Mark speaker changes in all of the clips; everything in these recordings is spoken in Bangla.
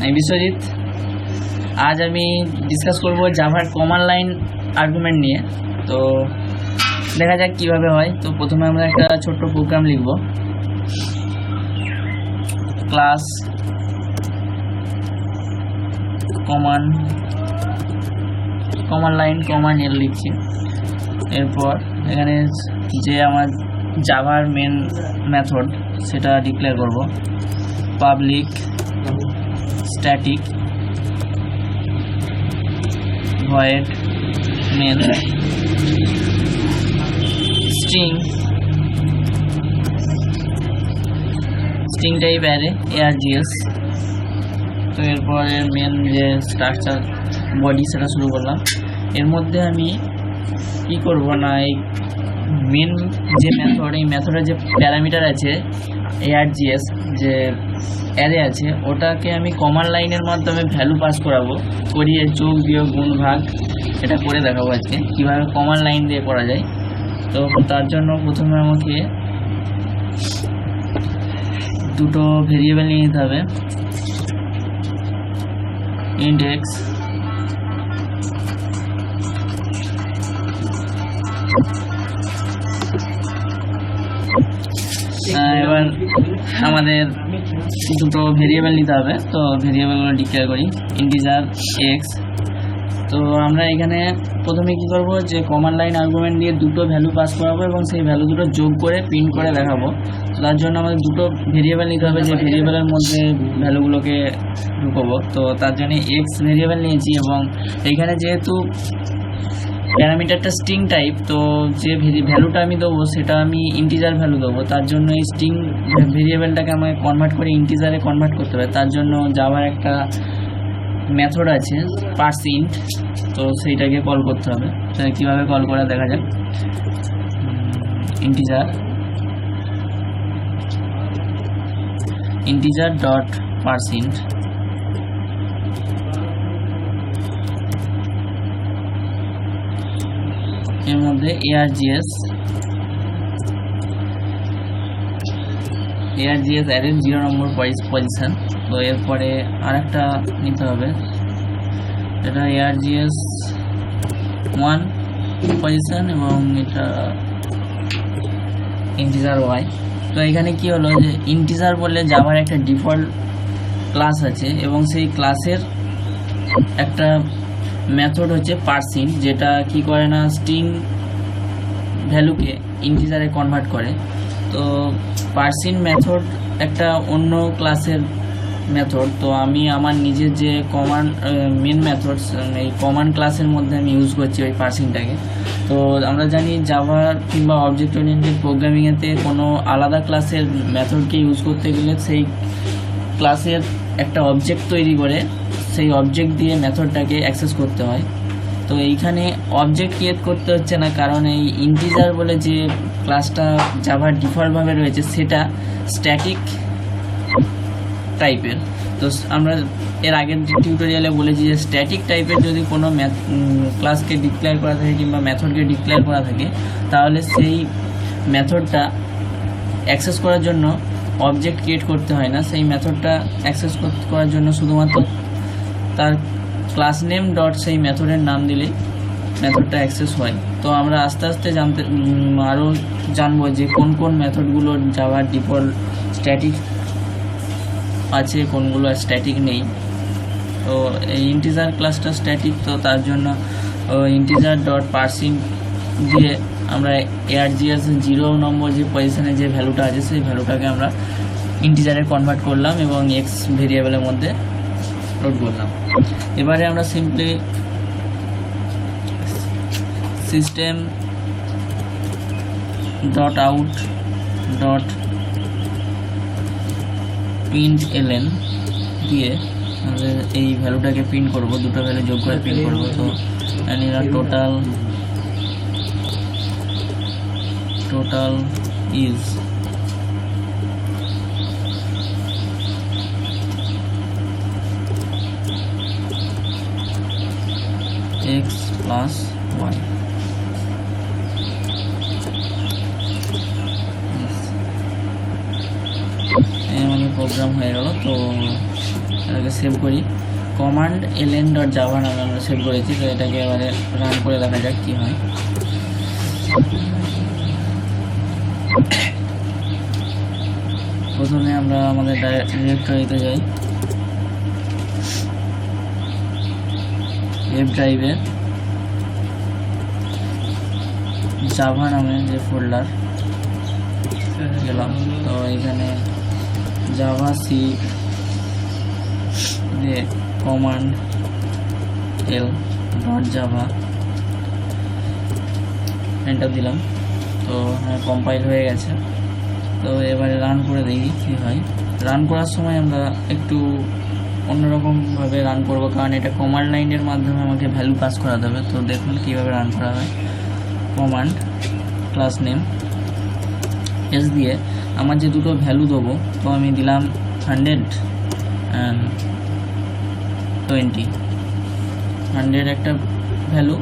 Speaker 1: আমি বিশ্বজিৎ। আজ আমি ডিসকাস করব জাভার কমান্ড লাইন আর্গুমেন্ট নিয়ে। তো দেখা যাক কিভাবে হয়। তো প্রথমে আমরা একটা ছোট্ট প্রোগ্রাম লিখব, ক্লাস কমান্ড লাইন কমান্ড এল লিখছি। এরপর এখানে যে আমার জাভার মেন মেথড সেটা ডিক্লেয়ার করব, public static void main string type array args। তো এরপর এর মেন যে স্ট্রাকচার বডি সেটা শুরু করলাম। এর মধ্যে আমি কি করব না, এই মেন যে মেথড, এই মেথডের যে প্যারামিটার আছে args যে অ্যারে আছে, ওটাকে আমি কমান্ড লাইনের মাধ্যমে ভ্যালু পাস করিয়ে যোগ বিয়োগ গুণ ভাগ এটা করে দেখাবো আজকে কীভাবে কমান্ড লাইন দিয়ে করা যায়। তো তার জন্য প্রথমে আমাকে দুটো ভেরিয়েবল নিয়ে নিতে হবে, ইন্ডেক্স এবার আমাদের দুটো ভেরিয়েবল নিতে হবে। তো ভেরিয়েবলগুলো ডিক্লেয়ার করি, ইন্টিজার এক্স। তো আমরা এখানে প্রথমে কি করব, যে কমান্ড লাইন আর্গুমেন্ট দিয়ে দুটো ভ্যালু পাস করাবো এবং সেই ভ্যালু দুটো যোগ করে প্রিন্ট করে দেখাবো। তো তার জন্য আমাদের দুটো ভেরিয়েবল নিতে হবে, যে ভেরিয়েবলের মধ্যে ভ্যালুগুলোকে ঢুকাবো। তো তার জন্য এক্স ভেরিয়েবল নিয়েছি এবং এইখানে যেহেতু প্যারামিটারটা স্ট্রিং টাইপ, তো যে ভ্যালুটা আমি দেবো সেটা আমি ইন্টিজার ভ্যালু দেবো। তার জন্য এই স্ট্রিং ভেরিয়েবলটাকে আমাকে কনভার্ট করে ইন্টিজারে কনভার্ট করতে হবে। তার জন্য জাভার একটা মেথড আছে পার্সিন্ট, তো সেইটাকে কল করতে হবে। সেটা কীভাবে কল করা দেখা যাক। ইন্টিজার ডট পার্সিন্ট, এর মধ্যে args অ্যারের 0 নম্বর পজিশন। তো এরপরে আরেকটা নিতে হবে, এটা args 1 পজিশন এবং এটা ইন্টিজার y। তো এখানে কি হলো, যে ইন্টিজার বললে জাভার একটা ডিফল্ট ক্লাস আছে এবং সেই ক্লাসের একটা মেথড হচ্ছে পার্সিন্ট, যেটা কি করে না, স্ট্রিং ভ্যালুকে ইন্টিজারে কনভার্ট করে। তো পার্সিন্ট মেথড একটা অন্য ক্লাসের মেথড। তো আমি আমার নিজের যে মেন মেথড, এই কমান্ড ক্লাসের মধ্যে আমি ইউজ করছি ওই পার্সিন্টটাকে। তো আমরা জানি জাভা কিংবা অবজেক্ট ওরিয়েন্টেড প্রোগ্রামিংয়েতে কোনো আলাদা ক্লাসের মেথডকে ইউজ করতে গেলে সেই ক্লাসের একটা অবজেক্ট তৈরি করে সেই অবজেক্ট দিয়ে মেথডটাকে অ্যাক্সেস করতে হয়। তো এইখানে অবজেক্ট ক্রিয়েট করতে হচ্ছে না, কারণ এই ইন্টিজার বলে যে ক্লাসটা জাভার ডিফল্টভাবে রয়েছে সেটা স্ট্যাটিক টাইপের। তো আমরা এর আগের টিউটোরিয়ালে বলেছি যে স্ট্যাটিক টাইপের যদি কোনো ক্লাসকে ডিক্লেয়ার করা থাকে কিংবা মেথডকে ডিক্লেয়ার করা থাকে, তাহলে সেই মেথডটা অ্যাক্সেস করার জন্য অবজেক্ট ক্রিয়েট করতে হয় না। সেই মেথডটা অ্যাক্সেস করার জন্য শুধুমাত্র তার ক্লাস নেম ডট সেই মেথডের নাম দিলেই মেথডটা অ্যাক্সেস হয়। তো আমরা আস্তে আস্তে আরও জানবো যে কোন কোন মেথডগুলো জাভার ডিফল্ট স্ট্যাটিক আছে, কোনগুলো স্ট্যাটিক নেই। তো এই ইন্টিজার ক্লাসটা স্ট্যাটিক, তো তার জন্য ইন্টিজার ডট পার্সিন্ট দিয়ে আমরা args 0 নম্বর যে পজিশনে যে ভ্যালুটা আছে সেই ভ্যালুটাকে আমরা ইন্টিজারে কনভার্ট করলাম এবং এক্স ভেরিয়েবলের মধ্যে লোড করলাম। এবারে আমরা simply system dot out dot println দিয়ে আমাদের এই ভ্যালুটাকে প্রিন্ট করব, দুটো ভ্যালু যোগ করে প্রিন্ট করব। তো total is x plus y। আমাদের প্রোগ্রাম হয়ে গেল। তো এটাকে সেভ করি, কমান্ড ln.java নামে আমরা সেভ করেছি। তো এটাকে এবারে রান করে দেখা যাক কি হয়। প্রথমে আমরা আমাদের ডিরেক্টরিতে যাই, ওয়েব ড্রাইভে জাভা নামে যে ফোল্ডার গেলাম। তো এখানে জাভা সি দিয়ে কমান্ড l.java এন্টার দিলাম। তো কম্পাইল হয়ে গেছে। তো এবারে রান করে দেখি কী হয়। রান করার সময় আমরা একটু অন্যরকমভাবে রান করব, কারণ এটা কমান্ড লাইনের মাধ্যমে আমাকে ভ্যালু পাস করাতে হবে। তো দেখুন কীভাবে রান করা হয়। কমান্ড ক্লাস নেম এস দিয়ে আমার যে দুটো ভ্যালু দেবো, তো আমি দিলাম 100 অ্যান্ড 20, 100 একটা ভ্যালু,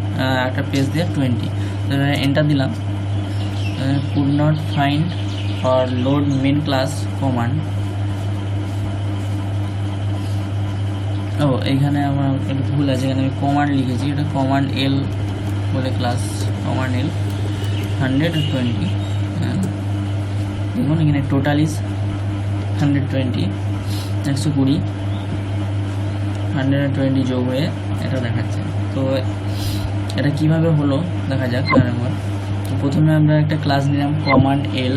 Speaker 1: একটা পেজ দিয়ে 20। তো এন্টার দিলাম। could not find or load main class command। এইখানে আমার একটু ভুল আছে, এখানে আমি কমান্ড লিখেছি, এটা কমান্ড এল বলে ক্লাস, কমান্ড এল 120। দেখুন এখানে টোটাল ইজ 120, 120, 120 যোগ হয়ে এটা দেখাচ্ছে। তো এটা কিভাবে হলো দেখা যাক আরেকবার। তো প্রথমে আমরা একটা ক্লাস নিলাম কমান্ড এল,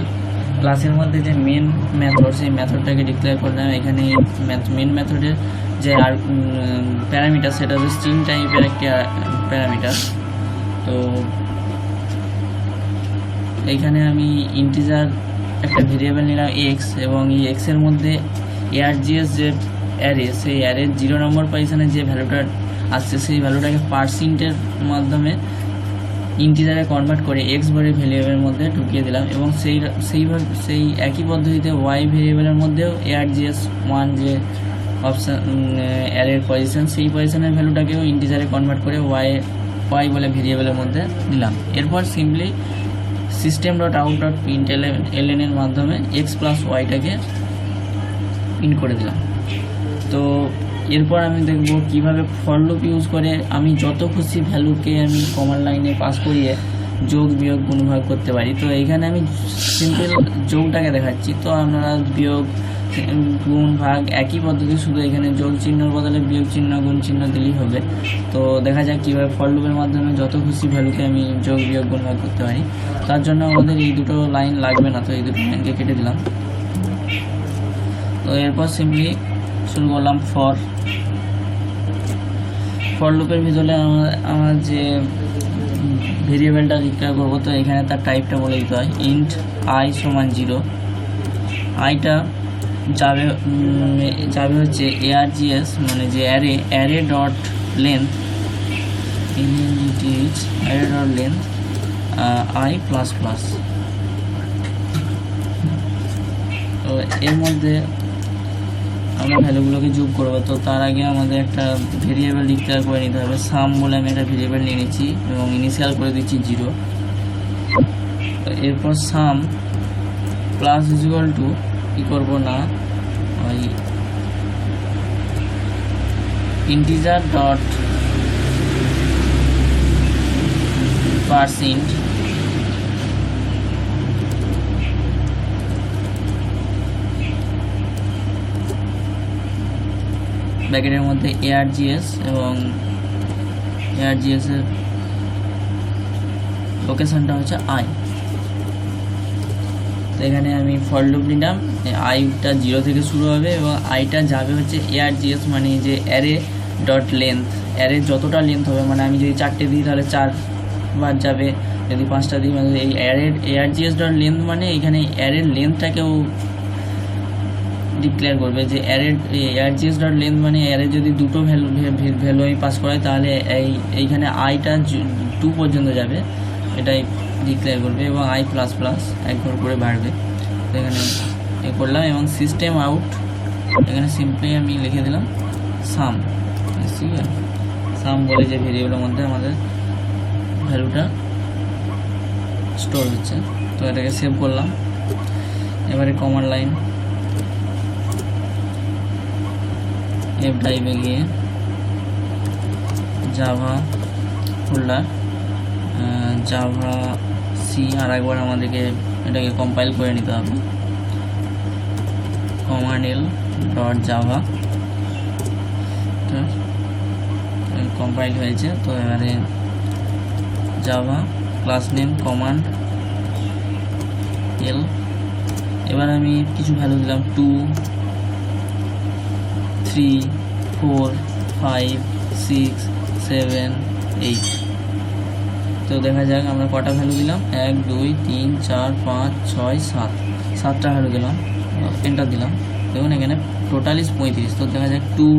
Speaker 1: ক্লাসের মধ্যে যে মেন মেথড, সেই মেথডটাকে ডিক্লেয়ার করলাম। এখানে মেন মেথডের যে আর প্যারামিটার, সেটা হচ্ছে স্ট্রিং টাইপের একটা প্যারামিটার। তো এইখানে আমি ইন্টিজার একটা ভেরিয়েবল নিলাম এক্স, এবং এই এক্সের মধ্যে args যে অ্যারে, সেই অ্যারের 0 নম্বর পজিশনে যে ভ্যালুটা আসছে, সেই ভ্যালুটাকে পার্সেন্টের মাধ্যমে ইন্টিজারে কনভার্ট করে এক্স বলে ভেরিয়েবলের মধ্যে ঢুকিয়ে দিলাম। এবং সেই একই পদ্ধতিতে ওয়াই ভেরিয়েবলের মধ্যেও args1 যে অপশান অ্যারের পজিশন, সেই পজিশনের ভ্যালুটাকেও ইন্টিজারে কনভার্ট করে ওয়াই বলে ভেরিয়েবলের মধ্যে দিলাম। এরপর সিম্পলি system.out.println এর মাধ্যমে এক্স প্লাস ওয়াইটাকে প্রিন্ট করে দিলাম। তো এরপর আমি দেখব কিভাবে ফর লুপ ইউজ করে আমি যত খুশি ভ্যালুকে আমি কমান্ড লাইনে পাস করিয়ে যোগ বিয়োগ গুণ ভাগ করতে পারি। তো এইখানে আমি সিম্পল যোগটাকে দেখাচ্ছি। তো আপনারা বিয়োগ গুণ ভাগ একই পদ্ধতি, শুধু এখানে যোগ চিহ্নর বদলে বিয়োগ চিহ্ন গুণ চিহ্ন দিলেই হবে। তো দেখা যাক কীভাবে ফর লুপের মাধ্যমে যত খুশি ভ্যালুকে আমি যোগ বিয়োগ গুণ ভাগ করতে পারি। তার জন্য আমাদের এই দুটো লাইন লাগবে না, তো এই দুটো লাইনকে কেটে দিলাম। তো এরপর সিম্পলি শুরু করলাম ফর লুপের ভিতরে আমার যে ভেরিয়েবলটা ডিক্লেয়ার করবো, তো এখানে তার টাইপটা বলে দিতে হয় ইন্ট আই সমান 0। আইটা যাবে হচ্ছে args মানে যে array dot length, array dot length I plus plus. তো এর মধ্যে আমরা ভ্যালুগুলোকে যোগ করবো। তো তার আগে আমাদের একটা ভেরিয়েবল ডিক্লেয়ার করে নিতে হবে। সাম বলে আমি একটা ভেরিয়েবল নিয়ে নিচ্ছি এবং ইনিশিয়াল করে দিচ্ছি 0। এরপর সাম প্লাস ইকুয়াল টু কী করবো না, ওই ইন্টিজার ডট পার্সেন্ট ব্র্যাকেটের মধ্যে args এবং args এর লোকেশনটা হচ্ছে আই। তো এখানে আমি ফর লুপ নিলাম, আইটা 0 থেকে শুরু হবে এবং আইটা যাবে হচ্ছে args মানে যে অ্যারে ডট লেন্থ, অ্যারে যতটা লেন্থ হবে, মানে আমি যদি 4টে দিই তাহলে 4 বার যাবে, যদি 5টা দিই মানে এই অ্যারের args ডট লেন্থ মানে এখানে অ্যারের লেন্থটাকেও ডিক্লেয়ার করবে যে args ডট লেন্থ মানে অ্যারে যদি দুটো ভ্যালু আমি পাস করাই তাহলে এইখানে আইটা 2 পর্যন্ত যাবে, এটাই ডিক্লেয়ার করবে এবং আই প্লাস প্লাস এক ঘর করে বাড়বে। তো এখানে এ করলাম এবং সিস্টেম আউট, এখানে সিম্পলি আমি লিখে দিলাম সাম, ঠিক আছে, সাম বলে যে ভেরিয়েবলের মধ্যে আমাদের ভ্যালুটা স্টোর হচ্ছে। তো এটাকে সেভ করলাম। এবারে কমান্ড লাইন এফ ড্রাইভে গিয়ে জাভা ফোল্ডার, জাভা সি, আর একবার আমাদেরকে এটাকে কম্পাইল করে নিতে হবে। Command L dot Java compile হয়েছে। তো এবারে জাভা ক্লাস নেম কমান্ড এল, এবার আমি কিছু ভ্যালু দিলাম 2 3 4 5 6 7 8। তো দেখা যাক আমরা কটা ভ্যালু দিলাম, 1 2 3 4 5 6 7, 7টা ভ্যালু দিলাম, এন্টার দিলাম। দেখুন এখানে টোটালি 35। তো দেখা যাক 2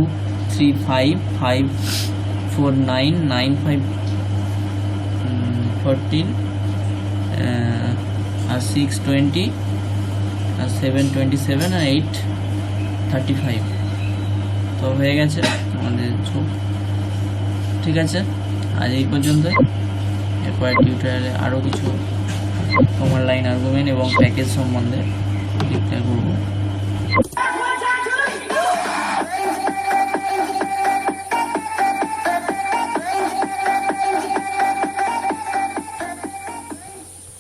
Speaker 1: 3 5 5 4 9 9 5 14 আর 6 20 আর 7 27 আর 8 35। তো হয়ে গেছে আমাদের যোগ। ঠিক আছে, আজ এই পর্যন্তই। এরপর টিউটোরিয়ালে আরও কিছু কমান্ড লাইন আর্গুমেন্ট এবং প্যাকেজ সম্বন্ধে ডিসকাস করব।